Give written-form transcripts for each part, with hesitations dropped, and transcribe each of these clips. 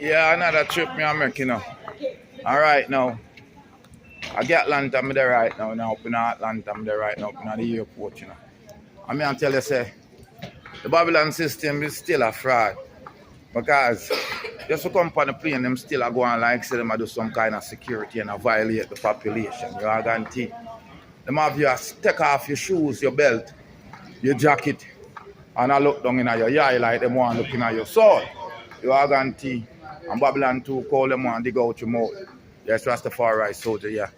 Yeah, another trip me I'm making now. Alright now. I get Atlanta, I'm there right now up in Atlanta, I'm there right now, up in the airport, I mean I tell you say, the Babylon system is still a fraud. Because just to come on the plane, them still are going like say them do some kind of security and violate the population. You are guaranteed. Them have you take off your shoes, your belt, your jacket, and I look down in your eye like them want looking at your sword. You are guaranteed. And Babylon too call them and dig out your mouth. Yes, Rastafari soldier, yeah.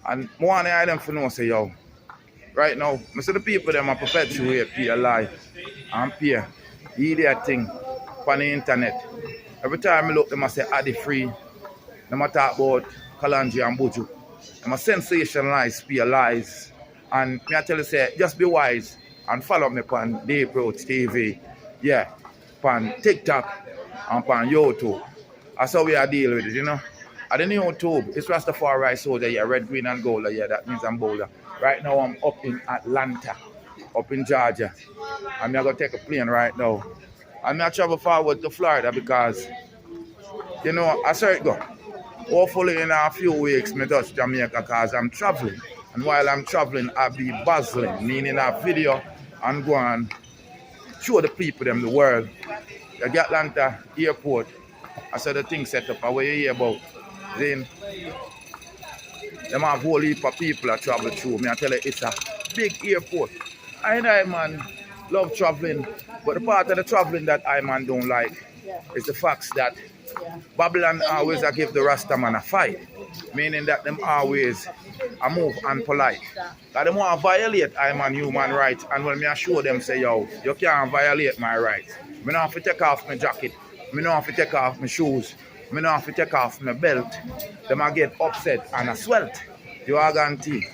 And more than them for know say yo. Right now, I see the people them are perpetuate pay a lie and pay idiot thing on the internet. Every time I look, them I say Addy free. Them I talk about Kalanji and Buju. Them I sensationalize pay lies. And me I tell you say, just be wise and follow me on the Approach TV. Yeah. On TikTok and on YouTube. That's how we are dealing with it, At the YouTube, it's Rastafari soldier, yeah, red, green, and gold, yeah, that means I'm bolder. Right now, I'm up in Atlanta, up in Georgia. I'm going to take a plane right now. I'm going to travel forward to Florida because, I saw it go. Hopefully, in a few weeks, I touch Jamaica because I'm traveling. And while I'm traveling, I'll be buzzing, meaning a video and go and show the people, them, the world. The Atlanta airport, I saw the thing set up, what you hear about. Then, them have a whole heap of people that travel through. I tell you, it's a big airport. I man love traveling, but the part of the traveling that I man don't like is the fact that Babylon always give the Rastaman a fight. Meaning that them always move unpolite. That them want to violate I man human rights, and when I show them say, yo, you can't violate my rights. I don't have to take off my jacket. I don't have to take off my shoes. I don't have to take off my belt. Them I get upset and I swelt. You are guaranteed.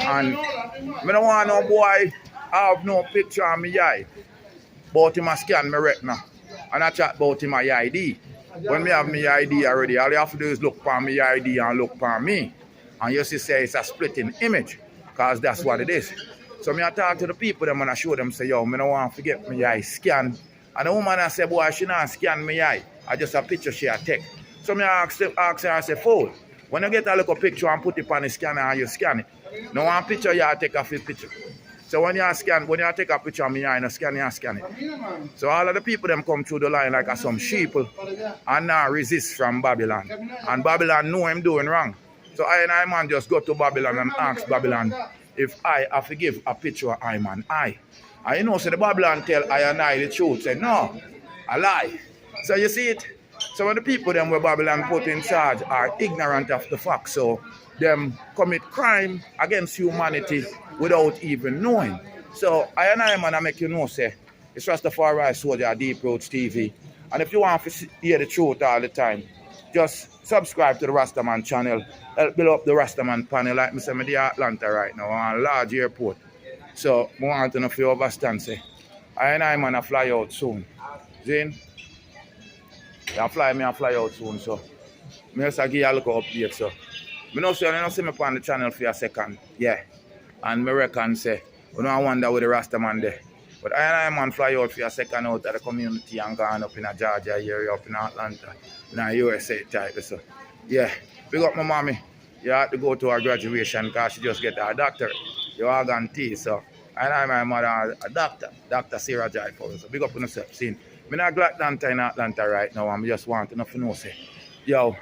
And I don't want no boy have no picture on my eye. But him a scan my retina. And I chat about him my ID. When me have my ID already, all you have to do is look for my ID and look for me. And you see say it's a splitting image. Because that's what it is. So me I talk to the people them and I show them say, yo, I don't want to forget my eye scan. And the woman I say, boy, she not scan my eye. I just a picture she a take. So me ask her, I say, fool, when you get a little picture and put it on the scanner and you scan it, no one picture you take a picture. So when you take a picture of me and you scan it. So all of the people them come through the line like some sheep and now resist from Babylon. And Babylon know him doing wrong. So I man just go to Babylon and ask Babylon if I have to give a picture of I man I. And so the Babylon tell I and I the truth. Say no, a lie. So you see it? So when the people them where Babylon put in charge are ignorant of the fact, so them commit crime against humanity without even knowing. So I man I make you know say it's Rastafari soldier the Approach TV. And if you want to hear the truth all the time, just subscribe to the Rastaman channel. Help build up the Rastaman panel like me say me the Atlanta right now on a large airport. So I want to know if you understand say I man I fly out soon. Zane? I fly out soon, so I just give you a look update, so I know say you don't see me on the channel for a second, yeah. And I reckon say, you don't wonder where the Rastaman there. But I man fly out for a second out of the community and gone up in a Georgia area, up in Atlanta, in a USA type, so yeah. Big up my mommy. You have to go to her graduation because she just get her doctorate. You are guaranteed, so I my mother a doctor, Dr. Sarah Joy for us. So big up on yourself, see. I'm not glad Atlanta in Atlanta right now. I'm just wanting to know say, yo,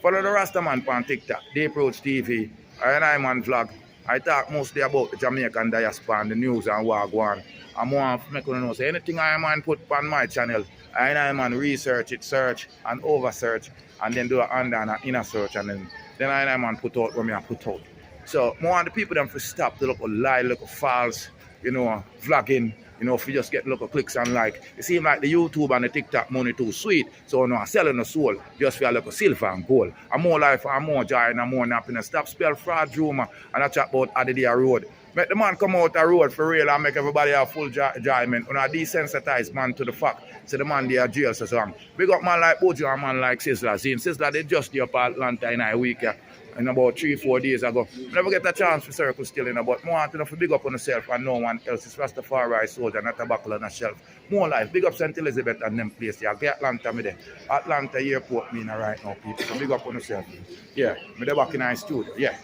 follow the Rastaman on TikTok, The Approach TV, I man vlog. I talk mostly about the Jamaican diaspora and the news and what go on. I'm want to make you know say anything I man put on my channel, I man research it, search and over search, and then do an under and an inner search, and then I man put out what I put out. So more on the people them to stop the local lie, local false, vlogging. If you just get local clicks and like, it seems like the YouTube and the TikTok money too sweet. So I'm selling the soul just for a little silver and gold. And more life and more joy and more happiness. Stop spell fraud rumor and I chat about Adidea Road. Make the man come out the road for real and make everybody have full enjoyment. And I desensitize man to the fact. So the man there jail so some. Big up man like Buju and man like Sizzla. Sizzla they just the up Atlanta in a week. in about 3-4 days ago. I never get a chance to circle still in, but more want to big up on yourself and no one else. It's Rastafari soldier, not a buckle on a shelf. More life. Big up St. Elizabeth and them place. Yeah, get Atlanta me there. Atlanta airport me right now, people. So big up on yourself. Yeah, me there back in our studio. Yeah.